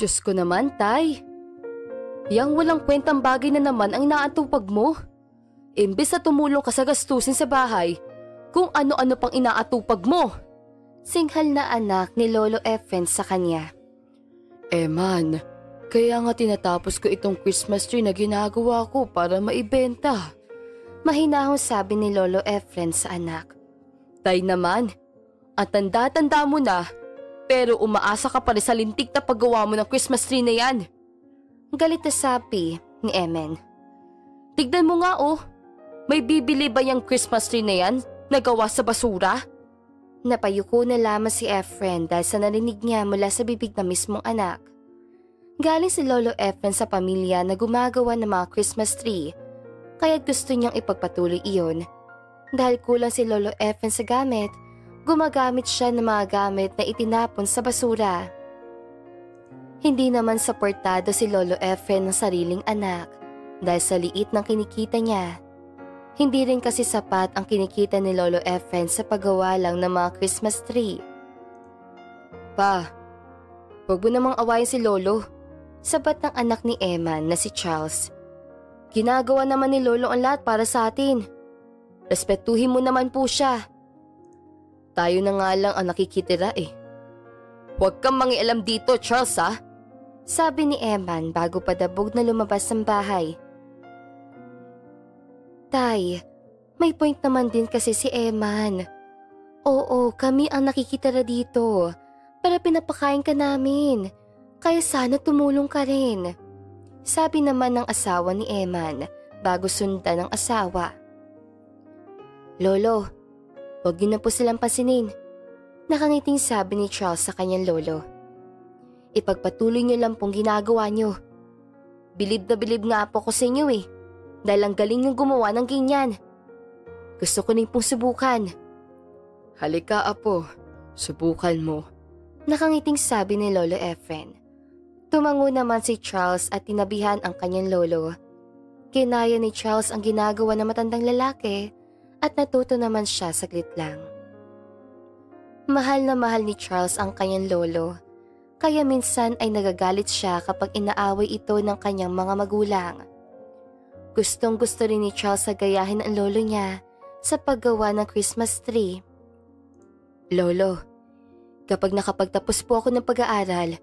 Diyos ko naman, Tay. Yang walang kwentang bagay na naman ang inaatupag mo. Imbes na tumulong ka sa gastusin sa bahay, kung ano-ano pang inaatupag mo. Singhal na anak ni Lolo Efren sa kanya. Man, kaya nga tinatapos ko itong Christmas tree na ginagawa ko para maibenta. Mahinahong sabi ni Lolo Efren sa anak. Tay naman, ang tanda-tanda mo na, pero umaasa ka pa rin sa lintik na paggawa mo ng Christmas tree na yan. Galit na sabi ni Eman. Tignan mo nga may bibili ba yung Christmas tree na yan na gawa sa basura? Napayuko na lamang si Efren dahil sa narinig niya mula sa bibig na mismong anak. Galing si Lolo Efren sa pamilya na gumagawa ng mga Christmas tree, kaya gusto niyang ipagpatuloy iyon. Dahil kulang si Lolo Efren sa gamit, gumagamit siya ng mga gamit na itinapon sa basura. Hindi naman suportado si Lolo Efren ng sariling anak dahil sa liit ng kinikita niya. Hindi rin kasi sapat ang kinikita ni Lolo Efren sa paggawa lang ng mga Christmas tree. Pa, huwag mo namang awayin si Lolo. Sabat ng anak ni Eman na si Charles. Ginagawa naman ni Lolo ang lahat para sa atin. Respetuhin mo naman po siya. Tayo na nga lang ang nakikitira Huwag kang mangialam dito, Charles Sabi ni Eman bago padabog na lumabas ng bahay. Tay, may point naman din kasi si Eman. Oo, kami ang nakikitira dito. Para pinapakain ka namin. Kaya sana tumulong ka rin. Sabi naman ng asawa ni Eman bago sundan ng asawa. Lolo, huwag niyo na po silang pansinin. Nakangiting sabi ni Charles sa kanyang lolo. Ipagpatuloy niyo lang pong ginagawa niyo. Bilib na bilib nga po ko sa inyo dahil ang galing niyong gumawa ng ganyan. Gusto ko rin pong subukan. Halika apo, subukan mo. Nakangiting sabi ni Lolo Efren. Tumango naman si Charles at tinabihan ang kanyang lolo. Kinaya ni Charles ang ginagawa ng matandang lalaki at natuto naman siya saglit lang. Mahal na mahal ni Charles ang kanyang lolo, kaya minsan ay nagagalit siya kapag inaaway ito ng kanyang mga magulang. Gustong gusto rin ni Charles na gayahin ang lolo niya sa paggawa ng Christmas tree. Lolo, kapag nakapagtapos po ako ng pag-aaral,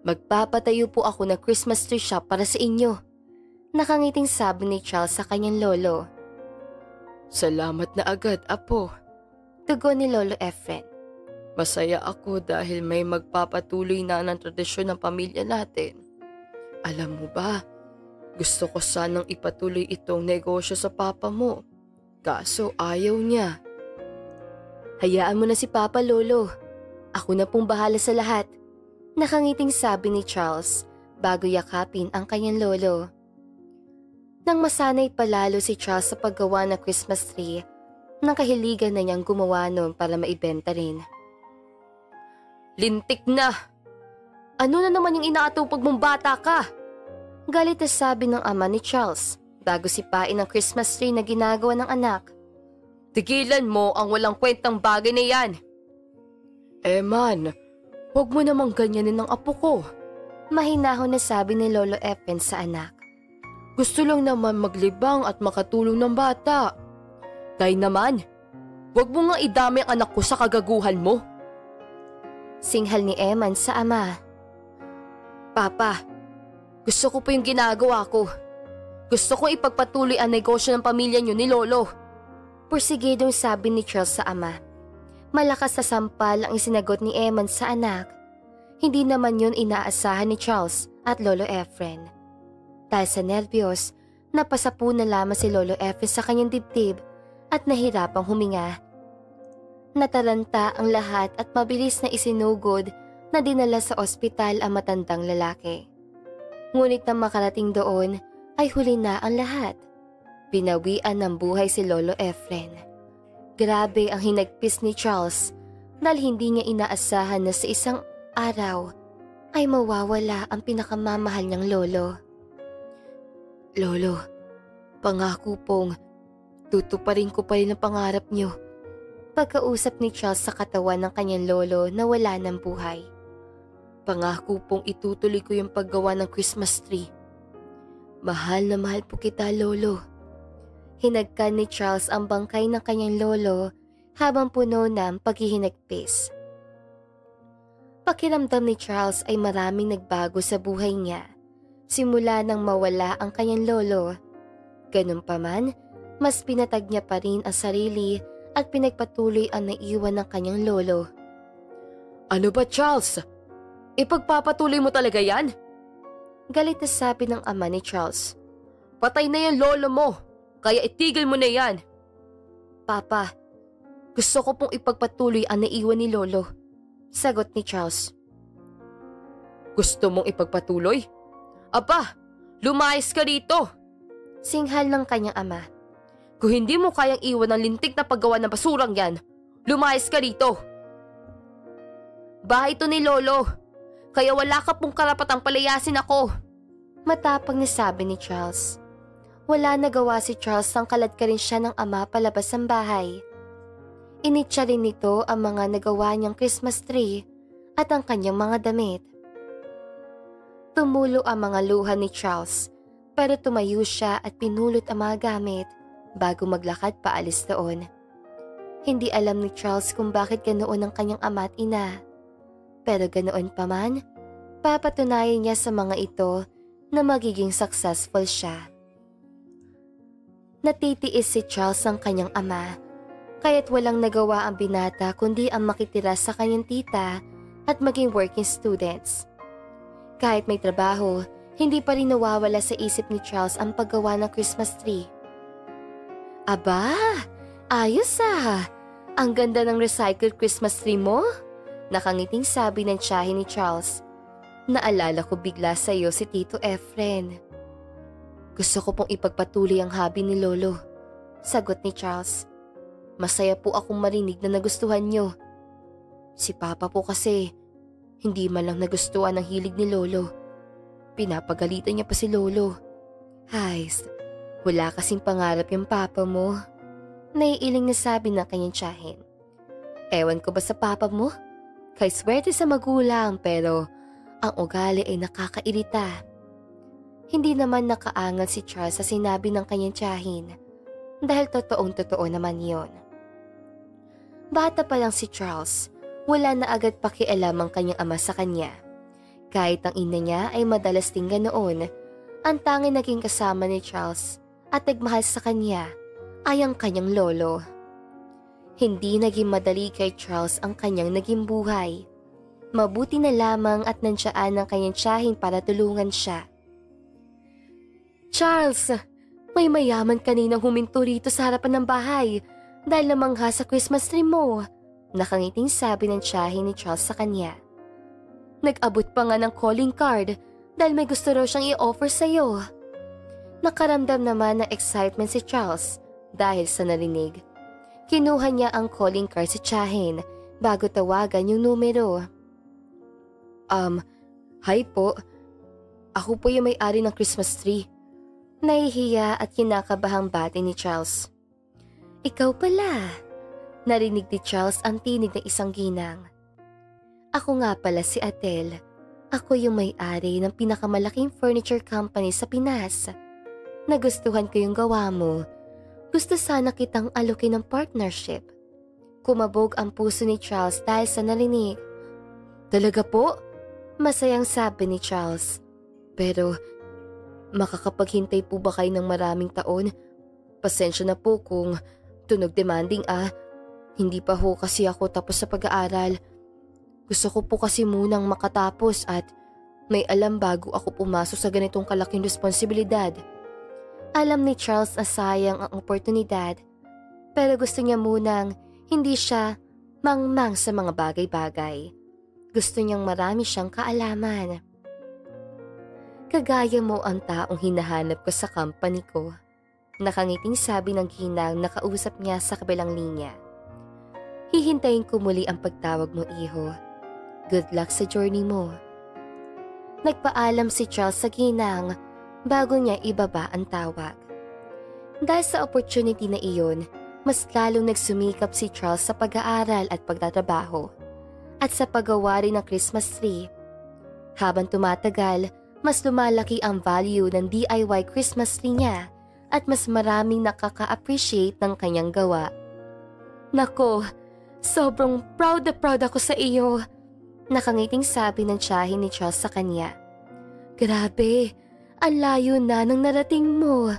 magpapatayo po ako ng Christmas tree shop para sa inyo. Nakangiting sabi ni Charles sa kanyang lolo. Salamat na agad, apo. Tugon ni Lolo Efren. Masaya ako dahil may magpapatuloy na ng tradisyon ng pamilya natin. Alam mo ba, gusto ko sanang ipatuloy itong negosyo sa papa mo. Kaso ayaw niya. Hayaan mo na si Papa, Lolo. Ako na pong bahala sa lahat. Nakangiting sabi ni Charles bago yakapin ang kanyang lolo. Nang masanay palalo si Charles sa paggawa ng Christmas tree, nang kahiligan na niyang gumawa noon para maibenta rin. Lintik na! Ano na naman yung inaatupag mong bata ka? Galit na sabi ng ama ni Charles bago sipain ang Christmas tree na ginagawa ng anak. Tigilan mo ang walang kwentang bagay na yan! Man, huwag mo namang ganyanin ang apo ko. Mahinahon na sabi ni Lolo Efren sa anak. Gusto lang naman maglibang at makatulong ng bata. Tay naman, huwag mo nga idami ang anak ko sa kagaguhan mo. Singhal ni Eman sa ama. Papa, gusto ko po yung ginagawa ko. Gusto kong ipagpatuloy ang negosyo ng pamilya niyo ni Lolo. Porsigidong sabi ni Charles sa ama. Malakas na sampal ang isinagot ni Eman sa anak. Hindi naman yun inaasahan ni Charles at Lolo Efren. Dahil sa nervyos, napasapu na lamang si Lolo Efren sa kanyang dibdib at nahirapang huminga. Nataranta ang lahat at mabilis na isinugod na dinala sa ospital ang matandang lalaki. Ngunit nang makarating doon ay huli na ang lahat. Binawian ng buhay si Lolo Efren. Grabe ang hinagpis ni Charles dahil hindi niya inaasahan na sa isang araw ay mawawala ang pinakamamahal niyang lolo. Lolo, pangako pong tutuparin ko pa rin ang pangarap niyo. Pagkausap ni Charles sa katawan ng kanyang lolo na wala ng buhay. Pangako pong itutuloy ko yung paggawa ng Christmas tree. Mahal na mahal po kita, Lolo. Hinagkan ni Charles ang bangkay ng kanyang lolo habang puno ng paghihinagpis. Pakiramdam ni Charles ay maraming nagbago sa buhay niya simula nang mawala ang kanyang lolo. Ganun pa man, mas pinatag niya pa rin ang sarili at pinagpatuloy ang naiwan ng kanyang lolo. Ano ba, Charles? Ipagpapatuloy mo talaga yan? Galit na sabi ng ama ni Charles. Patay na yung lolo mo, kaya itigil mo na yan. Papa, gusto ko pong ipagpatuloy ang naiwan ni lolo. Sagot ni Charles. Gusto mong ipagpatuloy? Aba, lumayas ka rito. Singhal ng kanyang ama. Kung hindi mo kayang iwan ang lintik na paggawa ng basurang yan, lumayas ka rito. Bahay ito ni lolo. Kaya wala ka pong karapatang palayasin ako. Matapang na sabi ni Charles. Wala nagawa si Charles nang kalad ka rin siya ng ama palabas ng bahay. Initsa rin nito ang mga nagawa niyang Christmas tree at ang kanyang mga damit. Tumulo ang mga luha ni Charles pero tumayo siya at pinulot ang mga gamit bago maglakad paalis doon. Hindi alam ni Charles kung bakit ganoon ang kanyang ama at ina. Pero ganoon pa man, papatunayan niya sa mga ito na magiging successful siya. Natitiis si Charles ang kanyang ama, kaya't walang nagawa ang binata kundi ang makitira sa kanyang tita at maging working students. Kahit may trabaho, hindi pa rin nawawala sa isip ni Charles ang paggawa ng Christmas tree. Aba, ayos ah! Ang ganda ng recycled Christmas tree mo! Nakangiting sabi ng tiyahin ni Charles. Naalala ko bigla sa iyo si Tito Efren. Gusto ko pong ipagpatuloy ang hobby ni Lolo. Sagot ni Charles. Masaya po akong marinig na nagustuhan niyo. Si Papa po kasi, hindi man lang nagustuhan ang hilig ni Lolo. Pinapagalitan niya pa si Lolo. Hays, wala kasing pangarap yung Papa mo. Naiiling na sabi ng kanyang tiyahin. Ewan ko ba sa Papa mo? Kay swerte sa magulang pero ang ugali ay nakakairita. Hindi naman nakaangal si Charles sa sinabi ng kanyang tiyahin dahil totoong-totoo naman yon. Bata pa lang si Charles, wala na agad pakialam ang kanyang ama sa kanya. Kahit ang ina niya ay madalas tingga noon, ang tanging naging kasama ni Charles at nagmahal sa kanya ay ang kanyang lolo. Hindi naging madali kay Charles ang kanyang naging buhay. Mabuti na lamang at nansyaan ng kanyang tiyahin para tulungan siya. Charles, may mayaman kaninang huminto rito sa harapan ng bahay dahil namangha sa Christmas tree mo. Nakangiting sabi ng tiyahin ni Charles sa kanya. Nag-abot pa nga ng calling card dahil may gusto raw siyang i-offer sa'yo. Nakaramdam naman ng excitement si Charles dahil sa narinig. Kinuha niya ang calling card sa tiyahin bago tawagan yung numero. Hi po. Ako po yung may-ari ng Christmas tree. Nahihiya at kinakabahang bati ni Charles. Ikaw pala. Narinig ni Charles ang tinig ng isang ginang. Ako nga pala si Atel. Ako yung may-ari ng pinakamalaking furniture company sa Pinas. Nagustuhan ko yung gawa mo. Gusto sana kitang alukin ng partnership. Kumabog ang puso ni Charles dahil sa narinig. Talaga po? Masayang sabi ni Charles. Pero, makakapaghintay po ba kayo ng maraming taon? Pasensya na po kung tunog demanding Hindi pa ho kasi ako tapos sa pag-aaral. Gusto ko po kasi munang makatapos at may alam bago ako pumasok sa ganitong kalaking responsibilidad. Alam ni Charles na sayang ang oportunidad, pero gusto niya munang hindi siya mangmang sa mga bagay-bagay. Gusto niyang marami siyang kaalaman. Kagaya mo ang taong hinahanap ko sa company ko. Nakangiting sabi ng ginang na kausap niya sa kabilang linya. Hihintayin ko muli ang pagtawag mo, iho. Good luck sa journey mo. Nagpaalam si Charles sa ginang bago niya ibaba ang tawag. Dahil sa opportunity na iyon, mas lalong nagsumikap si Charles sa pag-aaral at pagtatrabaho at sa paggawa rin ng Christmas tree. Habang tumatagal, mas lumalaki ang value ng DIY Christmas tree niya at mas maraming nakaka-appreciate ng kanyang gawa. Nako, sobrang proud na proud ako sa iyo. Nakangiting sabi ng tiyahin ni Charles sa kanya. Grabe, ang layo na ng narating mo.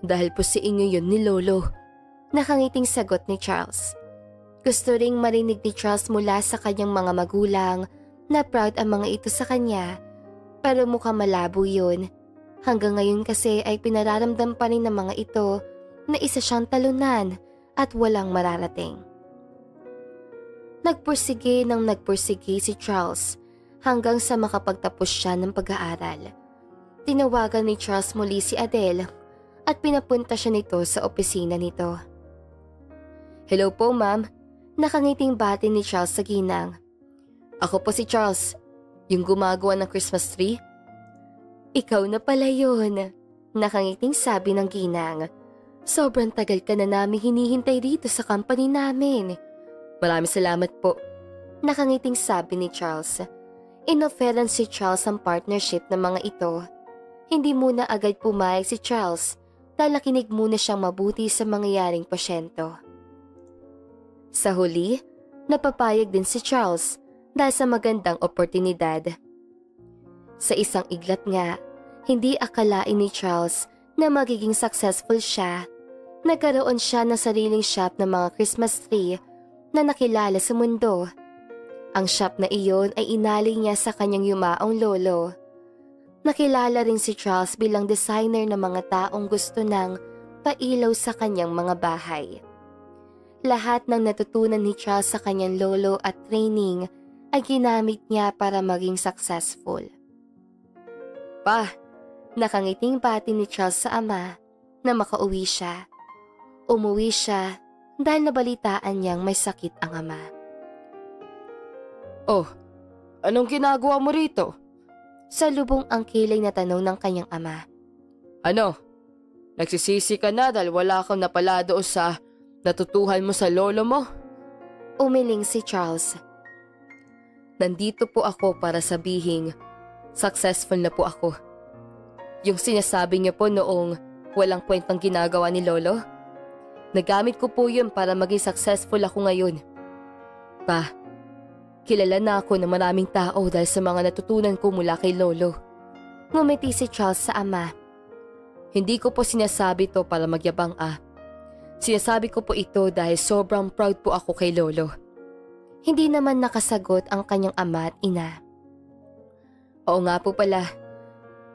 Dahil po sa inyo yun ni Lolo. Nakangiting sagot ni Charles. Gusto ring marinig ni Charles mula sa kanyang mga magulang na proud ang mga ito sa kanya, pero mukhang malabo yun. Hanggang ngayon kasi ay pinararamdam pa rin ng mga ito na isa siyang talunan at walang mararating. Nagpursige si Charles hanggang sa makapagtapos siya ng pag-aaral. Tinawagan ni Charles muli si Adele at pinapunta siya nito sa opisina nito. Hello po ma'am, nakangiting bati ni Charles sa ginang. Ako po si Charles, yung gumagawa ng Christmas tree. Ikaw na pala yun, nakangiting sabi ng ginang. Sobrang tagal ka na namin hinihintay dito sa company namin. Maraming salamat po, nakangiting sabi ni Charles. Inoferan si Charles ang partnership ng mga ito. Hindi muna agad pumayag si Charles dahil nakinig muna siyang mabuti sa mangyayaring pasyento. Sa huli, napapayag din si Charles dahil sa magandang oportunidad. Sa isang iglat nga, hindi akalain ni Charles na magiging successful siya. Nagkaroon siya ng sariling shop ng mga Christmas tree na nakilala sa mundo. Ang shop na iyon ay inaling niya sa kanyang yumaong lolo. Nakilala rin si Charles bilang designer ng mga taong gusto ng pailaw sa kanyang mga bahay. Lahat ng natutunan ni Charles sa kanyang lolo at training ay ginamit niya para maging successful. Pa, nakangiting bati ni Charles sa ama na makauwi siya. Umuwi siya dahil nabalitaan niyang may sakit ang ama. Oh, anong ginagawa mo rito? Salubong ang kilay na tanong ng kanyang ama. Ano? Nagsisisi ka na dahil wala kang napala doon sa natutuhan mo sa lolo mo? Umiling si Charles. Nandito po ako para sabihing successful na po ako. Yung sinasabi niyo po noong walang kwentang ginagawa ni lolo, nagamit ko po yun para maging successful ako ngayon. Pa, kilala na ako ng maraming tao dahil sa mga natutunan ko mula kay lolo. Ngumiti si Charles sa ama. Hindi ko po sinasabi to para magyabang Sinasabi ko po ito dahil sobrang proud po ako kay lolo. Hindi naman nakasagot ang kanyang ama at ina. Oo nga po pala,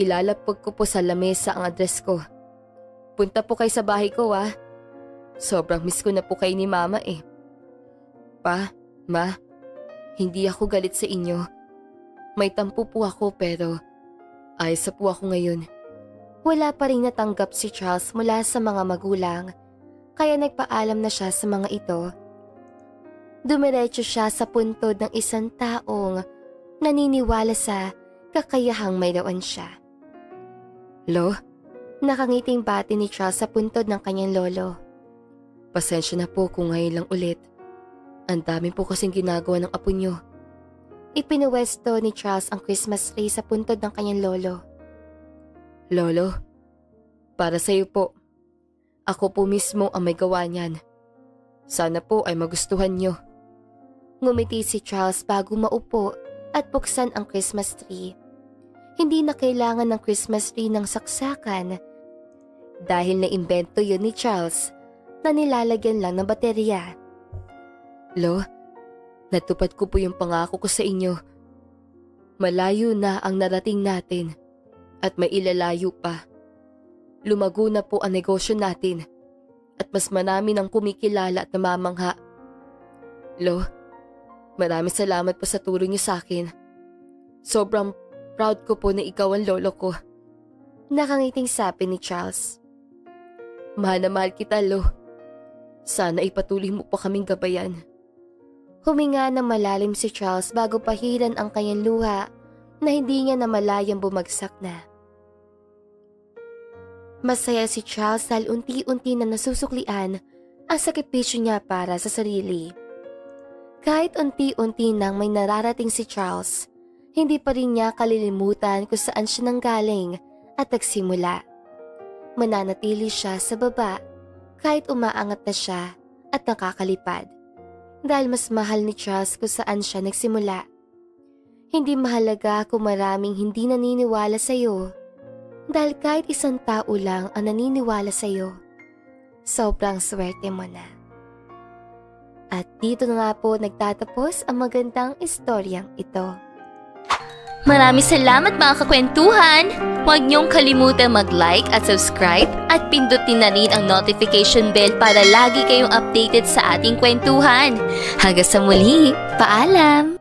ilalapag ko po sa lamesa ang address ko. Punta po kayo sa bahay ko Sobrang miss ko na po kayo ni mama Pa, ma, hindi ako galit sa inyo. May tampo po ako pero ayos po ako ngayon. Wala pa rin natanggap si Charles mula sa mga magulang, kaya nagpaalam na siya sa mga ito. Dumiretso siya sa puntod ng isang taong naniniwala sa kakayahang mayroon siya. Lo, nakangiting bati ni Charles sa puntod ng kanyang lolo. Pasensya na po kung ngayon lang ulit. Ang dami po kasing ginagawa ng apo niyo. Ipinuwesto ni Charles ang Christmas tree sa puntod ng kanyang lolo. Lolo, para sa iyo po. Ako po mismo ang may gawa niyan. Sana po ay magustuhan niyo. Ngumiti si Charles bago maupo at buksan ang Christmas tree. Hindi na kailangan ng Christmas tree ng saksakan dahil naimbento yun ni Charles na nilalagyan lang ng baterya. Lo, natupad ko po yung pangako ko sa inyo. Malayo na ang narating natin at may ilalayo pa. Lumago na po ang negosyo natin at mas marami nang kumikilala at namamangha. Lo, maraming salamat po sa tulong niyo sa akin. Sobrang proud ko po na ikaw ang lolo ko. Nakangiting sabi ni Charles. Mahal na mahal kita, Lo. Sana ipatuloy mo pa kaming gabayan. Huminga ng malalim si Charles bago pahiran ang kanyang luha na hindi niya namalayang bumagsak na. Masaya si Charles dahil unti-unti na nasusuklian ang sakripisyo niya para sa sarili. Kahit unti-unti nang may nararating si Charles, Hindi pa rin niya kalilimutan kung saan siya nanggaling at nagsimula. Mananatili siya sa baba kahit umaangat na siya at nakakalipad. Dahil mas mahal ni Charles kung saan siya nagsimula. Hindi mahalaga kung maraming hindi naniniwala sa'yo. Dahil kahit isang tao lang ang naniniwala sa'yo, sobrang swerte mo na. At dito na nga po nagtatapos ang magandang istoryang ito. Maraming salamat mga kakwentuhan! Huwag niyong kalimutang mag-like at subscribe at pindutin na rin ang notification bell para lagi kayong updated sa ating kwentuhan. Hanggang sa muli, paalam!